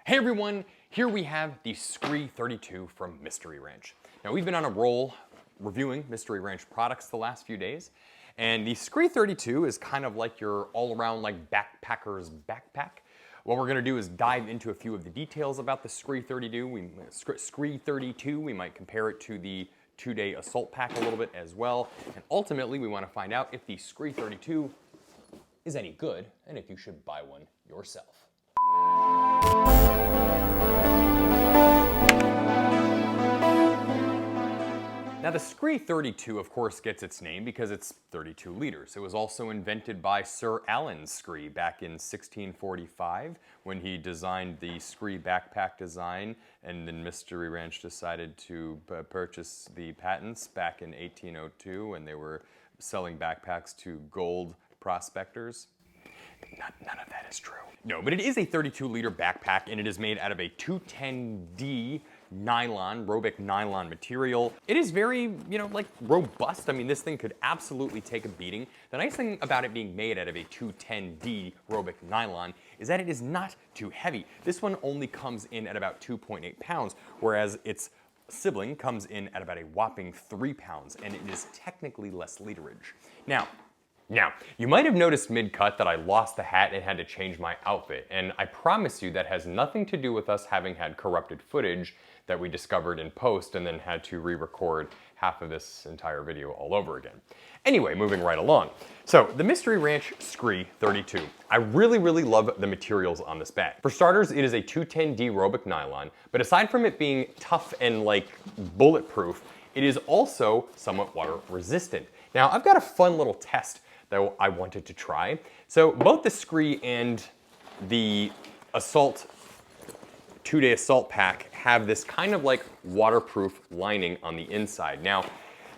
Hey everyone, here we have the Scree 32 from Mystery Ranch. Now we've been on a roll reviewing Mystery Ranch products the last few days, and the Scree 32 is kind of like your all-around like backpacker's backpack. What we're gonna do is dive into a few of the details about the Scree 32. We might compare it to the 2-day assault pack a little bit as well, and ultimately we wanna find out if the Scree 32 is any good and if you should buy one yourself. Now the Scree 32 of course gets its name because it's 32 liters. It was also invented by Sir Alan Scree back in 1645 when he designed the Scree backpack design, and then Mystery Ranch decided to purchase the patents back in 1802 when they were selling backpacks to gold prospectors. None of that is true. No, but it is a 32-liter backpack, and it is made out of a 210D nylon, Robic nylon material. It is very, like robust. I mean, this thing could absolutely take a beating. The nice thing about it being made out of a 210D Robic nylon is that it is not too heavy. This one only comes in at about 2.8 pounds, whereas its sibling comes in at about a whopping 3 pounds, and it is technically less literage. Now, you might have noticed mid-cut that I lost the hat and had to change my outfit, and I promise you that has nothing to do with us having had corrupted footage that we discovered in post and then had to re-record half of this entire video all over again. Anyway, moving right along. So, the Mystery Ranch Scree 32. I really love the materials on this bag. For starters, it is a 210D Robic nylon, but aside from it being tough and like bulletproof, it is also somewhat water resistant. Now, I've got a fun little test that I wanted to try. So both the Scree and the Assault 2-day assault pack have this kind of like waterproof lining on the inside. Now,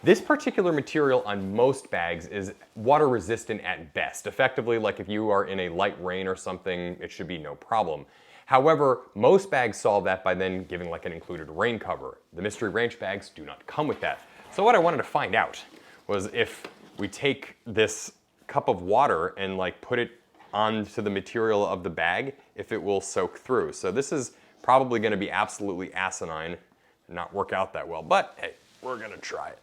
this particular material on most bags is water resistant at best. Effectively, like if you are in a light rain or something, it should be no problem. However, most bags solve that by then giving like an included rain cover. The Mystery Ranch bags do not come with that. So what I wanted to find out was if we take this cup of water and like put it onto the material of the bag, if it will soak through. So this is probably gonna be absolutely asinine and not work out that well, but hey, we're gonna try it.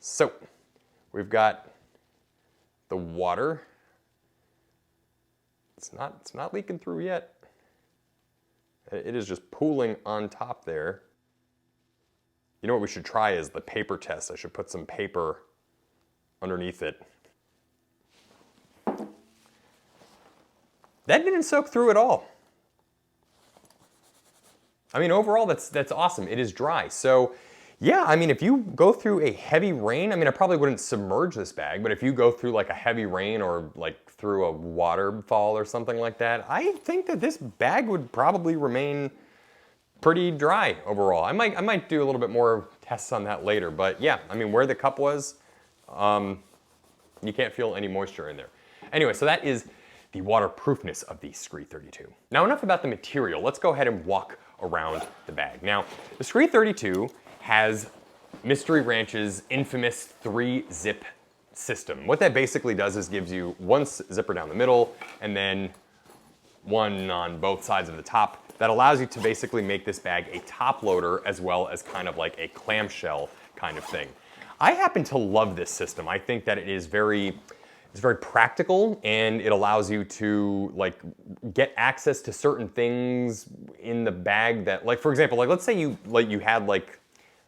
So we've got the water. It's not leaking through yet. It is just pooling on top there. You know what we should try is the paper test. I should put some paper underneath it. That didn't soak through at all. I mean, overall, that's awesome. It is dry. So yeah, I mean, if you go through a heavy rain, I mean, I probably wouldn't submerge this bag, but if you go through like a heavy rain or like through a waterfall or something like that, I think that this bag would probably remain pretty dry overall. I might do a little bit more tests on that later, but yeah, I mean, where the cup was, you can't feel any moisture in there. Anyway, so that is the waterproofness of the Scree 32. Now, enough about the material. Let's go ahead and walk around the bag. Now, the Scree 32 has Mystery Ranch's infamous 3-zip system. What that basically does is gives you one zipper down the middle and then one on both sides of the top. That allows you to basically make this bag a top loader as well as kind of like a clamshell kind of thing. I happen to love this system. I think that it's very practical, and it allows you to like get access to certain things in the bag that, like for example, like let's say you had like,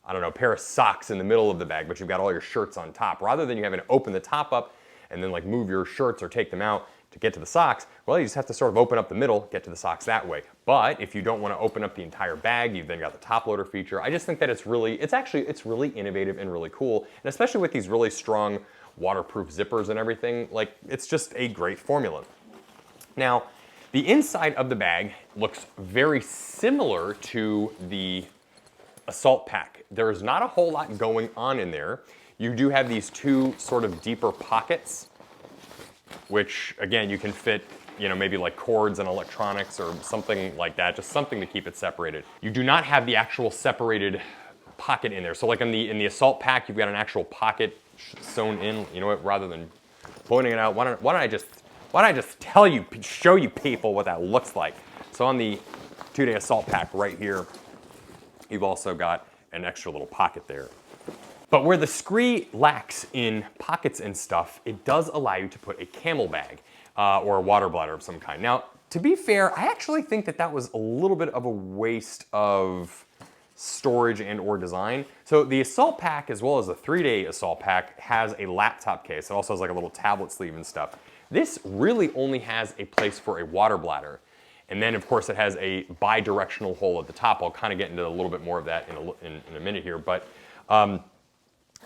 I don't know, a pair of socks in the middle of the bag, but you've got all your shirts on top. Rather than you having to open the top up and then like move your shirts or take them out to get to the socks, well, you just have to sort of open up the middle, get to the socks that way. But if you don't want to open up the entire bag, you've then got the top loader feature. I just think that it's really innovative and really cool, and especially with these really strong waterproof zippers and everything, like it's just a great formula. Now, the inside of the bag looks very similar to the assault pack. There is not a whole lot going on in there. You do have these two sort of deeper pockets, which again, you can fit, maybe like cords and electronics or something like that, just something to keep it separated. You do not have the actual separated pocket in there. So like in the assault pack, you've got an actual pocket sewn in. You know what, rather than pointing it out, why don't I just show you people what that looks like. So on the 2-day assault pack right here, you've also got an extra little pocket there. But where the Scree lacks in pockets and stuff, it does allow you to put a camel bag or a water bladder of some kind. Now, to be fair, I actually think that that was a little bit of a waste of storage and or design. So the assault pack, as well as the 3-day assault pack, has a laptop case. It also has like a little tablet sleeve and stuff. This really only has a place for a water bladder. And then of course it has a bi-directional hole at the top. I'll kind of get into a little bit more of that in a minute here, but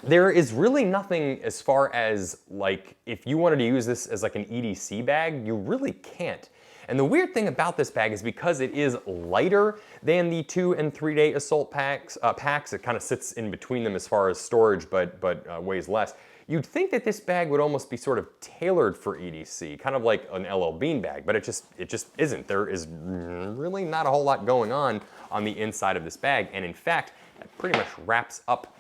there is really nothing as far as like, if you wanted to use this as like an EDC bag, you really can't. And the weird thing about this bag is because it is lighter than the 2- and 3-day assault packs, it kind of sits in between them as far as storage, but weighs less. You'd think that this bag would almost be sort of tailored for EDC, kind of like an LL Bean bag, but it just isn't. There is really not a whole lot going on the inside of this bag, and in fact, that pretty much wraps up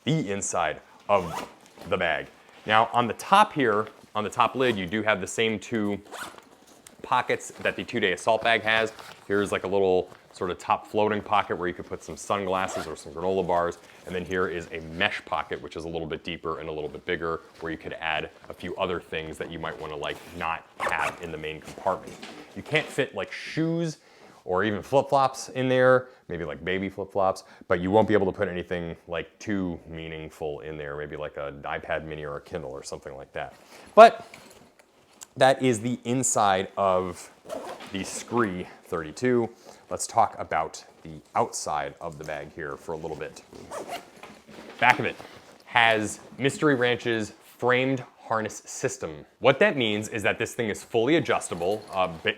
the inside of the bag. Now on the top here, on the top lid, you do have the same 2 pockets that the 2-day assault bag has. Here's like a little sort of top floating pocket where you could put some sunglasses or some granola bars. And then here is a mesh pocket, which is a little bit deeper and a little bit bigger, where you could add a few other things that you might want to like not have in the main compartment. You can't fit like shoes or even flip-flops in there, maybe like baby flip-flops, but you won't be able to put anything like too meaningful in there, maybe like an iPad mini or a Kindle or something like that. But that is the inside of the Scree 32. Let's talk about the outside of the bag here for a little bit. Back of it has Mystery Ranch's framed harness system. What that means is that this thing is fully adjustable,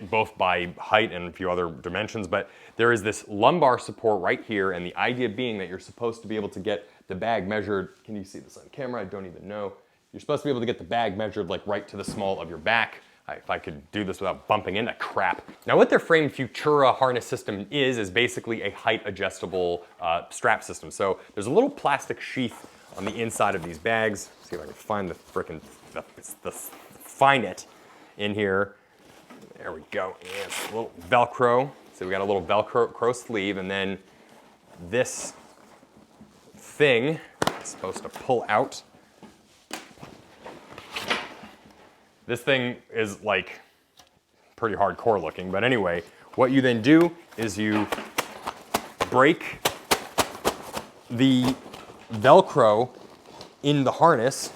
both by height and a few other dimensions, but there is this lumbar support right here, and the idea being that you're supposed to be able to get the bag measured. Can you see this on camera? I don't even know. You're supposed to be able to get the bag measured like right to the small of your back. If I could do this without bumping into crap. Now what their framed Futura harness system is basically a height adjustable strap system. So there's a little plastic sheath on the inside of these bags. Let's see if I can find the frickin' find it in here. There we go. And it's a little Velcro. So we got a little Velcro sleeve, and then this thing is supposed to pull out. This thing is like pretty hardcore looking, but anyway, what you then do is you break the Velcro in the harness.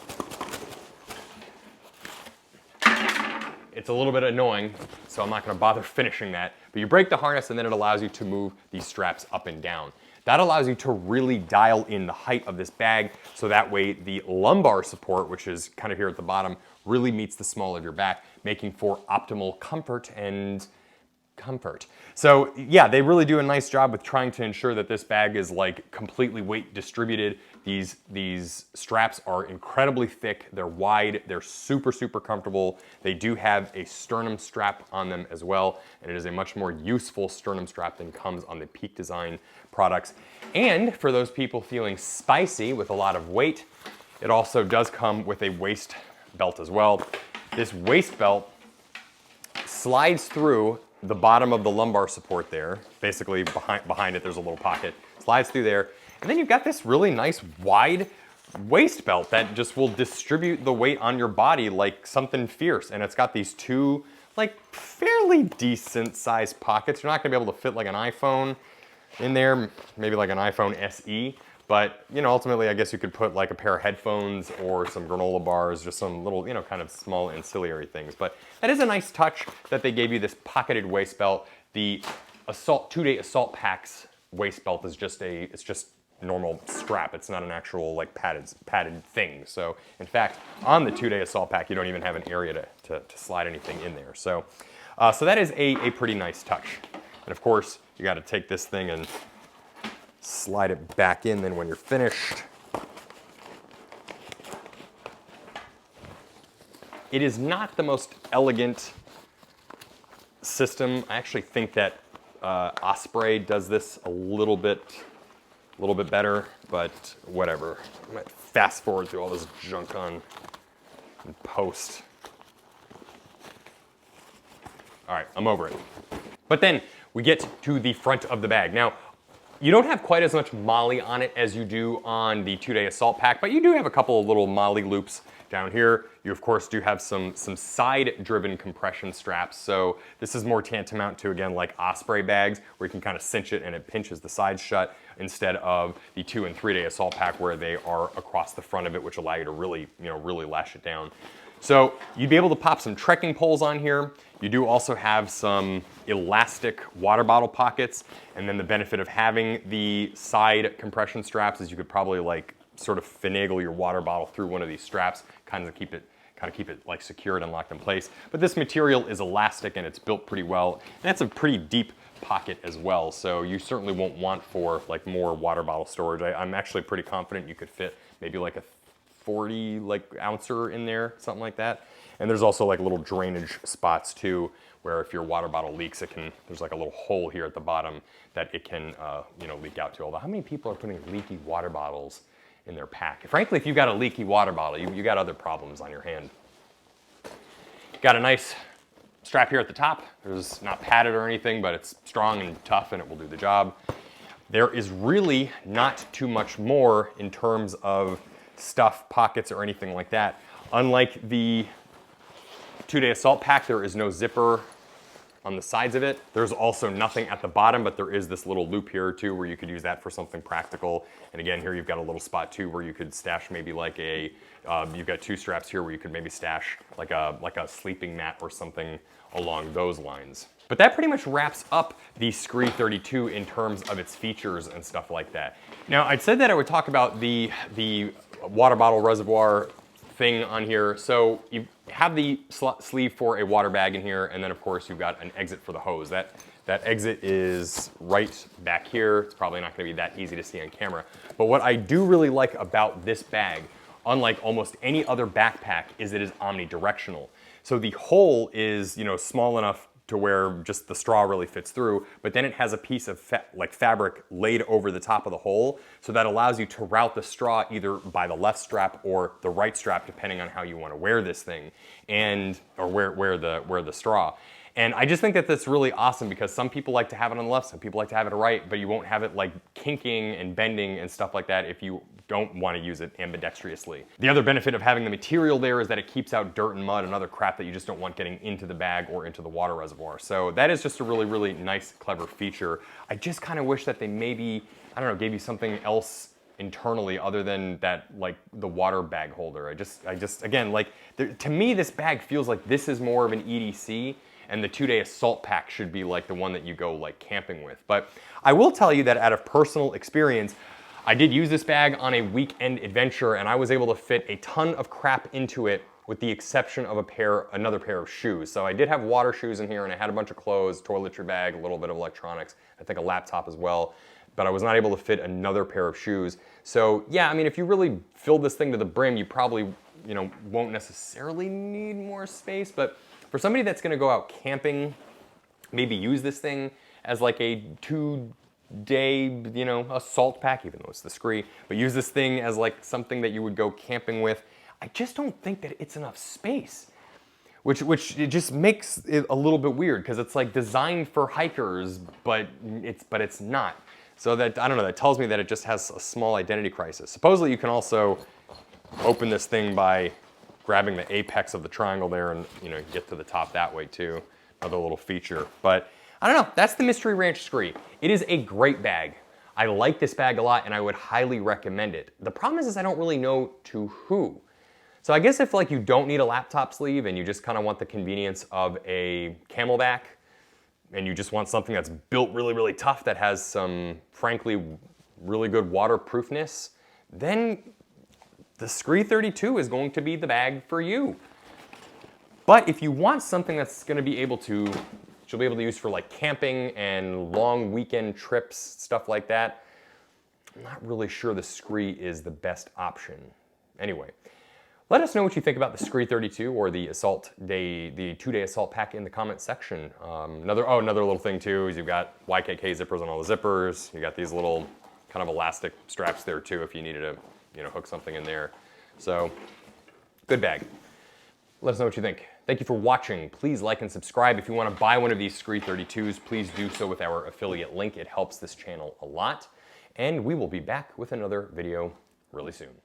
It's a little bit annoying, so I'm not gonna bother finishing that, but you break the harness and then it allows you to move these straps up and down. That allows you to really dial in the height of this bag, so that way the lumbar support, which is kind of here at the bottom, really meets the small of your back, making for optimal comfort and comfort. So yeah, they really do a nice job with trying to ensure that this bag is like completely weight distributed. These straps are incredibly thick, they're wide, they're super, super comfortable. They do have a sternum strap on them as well, and it is a much more useful sternum strap than comes on the Peak Design products. And for those people feeling spicy with a lot of weight, it also does come with a waist belt as well. This waist belt slides through the bottom of the lumbar support there. Basically behind it there's a little pocket. Slides through there. And then you've got this really nice wide waist belt that just will distribute the weight on your body like something fierce. And it's got these 2 like fairly decent sized pockets. You're not gonna be able to fit like an iPhone in there, maybe like an iPhone SE. But, you know, ultimately, I guess you could put like a pair of headphones or some granola bars, just some little, you know, kind of small ancillary things. But that is a nice touch that they gave you this pocketed waist belt. The 2-day assault packs waist belt is just it's just normal strap. It's not an actual like padded thing. So in fact, on the 2-day assault pack, you don't even have an area to slide anything in there. So, so that is a pretty nice touch. And of course, you got to take this thing and slide it back in then when you're finished. It is not the most elegant system. I actually think that Osprey does this a little bit better, but whatever. I might fast forward through all this junk on in post. All right, I'm over it. But then we get to the front of the bag. Now, you don't have quite as much MOLLE on it as you do on the 2-day assault pack, but you do have a couple of little MOLLE loops down here. You of course do have some side-driven compression straps, so this is more tantamount to, again, like Osprey bags, where you can kind of cinch it and it pinches the sides shut, instead of the 2- and 3-day assault pack where they are across the front of it, which allow you to really, really lash it down. So you'd be able to pop some trekking poles on here. You do also have some elastic water bottle pockets, and then the benefit of having the side compression straps is you could probably like sort of finagle your water bottle through one of these straps, kind of keep it like secured and locked in place. But this material is elastic and it's built pretty well. And that's a pretty deep pocket as well, so you certainly won't want for like more water bottle storage. I'm actually pretty confident you could fit maybe like a 40 like ouncer in there, something like that. And there's also like little drainage spots too, where if your water bottle leaks, there's like a little hole here at the bottom that it can leak out to. Although how many people are putting leaky water bottles in their pack? Frankly, if you've got a leaky water bottle, you got other problems on your hand. Got a nice strap here at the top. It's not padded or anything, but it's strong and tough and it will do the job. There is really not too much more in terms of stuff, pockets, or anything like that. Unlike the 2-day assault pack, there is no zipper on the sides of it. There's also nothing at the bottom, but there is this little loop here too where you could use that for something practical. And again, here you've got a little spot too where you could stash maybe like you've got 2 straps here where you could maybe stash like a sleeping mat or something along those lines. But that pretty much wraps up the Scree 32 in terms of its features and stuff like that. Now, I'd said that I would talk about the water bottle reservoir thing on here. So you have the sleeve for a water bag in here, and then of course you've got an exit for the hose. That exit is right back here. It's probably not gonna be that easy to see on camera. But what I do really like about this bag, unlike almost any other backpack, is it is omnidirectional. So the hole is, small enough to where just the straw really fits through, but then it has a piece of fabric laid over the top of the hole, so that allows you to route the straw either by the left strap or the right strap, depending on how you want to wear this thing, or wear the straw. And I just think that that's really awesome because some people like to have it on the left, some people like to have it on the right, but you won't have it like kinking and bending and stuff like that if you don't want to use it ambidextrously. The other benefit of having the material there is that it keeps out dirt and mud and other crap that you just don't want getting into the bag or into the water reservoir. So that is just a really, really nice, clever feature. I just kind of wish that they maybe, I don't know, gave you something else internally other than that, like the water bag holder. I just again, like, to me, this bag feels like this is more of an EDC, and the 2-day assault pack should be like the one that you go like camping with. But I will tell you that out of personal experience, I did use this bag on a weekend adventure, and I was able to fit a ton of crap into it with the exception of another pair of shoes. So I did have water shoes in here, and I had a bunch of clothes, toiletry bag, a little bit of electronics, I think a laptop as well, but I was not able to fit another pair of shoes. So yeah, I mean, if you really fill this thing to the brim, you probably, won't necessarily need more space, but for somebody that's gonna go out camping, maybe use this thing as like a 2-day, assault pack, even though it's the Scree, but use this thing as like something that you would go camping with. I just don't think that it's enough space, which it just makes it a little bit weird because it's like designed for hikers, but it's not. So that, I don't know, that tells me that it just has a small identity crisis. Supposedly you can also open this thing by grabbing the apex of the triangle there and get to the top that way too. Another little feature. But I don't know, that's the Mystery Ranch Scree. It is a great bag. I like this bag a lot and I would highly recommend it. The problem is I don't really know to who. So I guess if like you don't need a laptop sleeve and you just kind of want the convenience of a camelback and you just want something that's built really, really tough that has some, frankly, really good waterproofness, then the Scree 32 is going to be the bag for you. But if you want something that's going to be able to, you'll be able to use for like camping and long weekend trips, stuff like that, I'm not really sure the Scree is the best option. Anyway, let us know what you think about the Scree 32 or the 2-day assault pack in the comment section. Another little thing too is you've got YKK zippers on all the zippers. You got these little kind of elastic straps there too if you needed to hook something in there. So, good bag. Let us know what you think. Thank you for watching. Please like and subscribe. If you want to buy one of these Scree 32s, please do so with our affiliate link. It helps this channel a lot. And we will be back with another video really soon.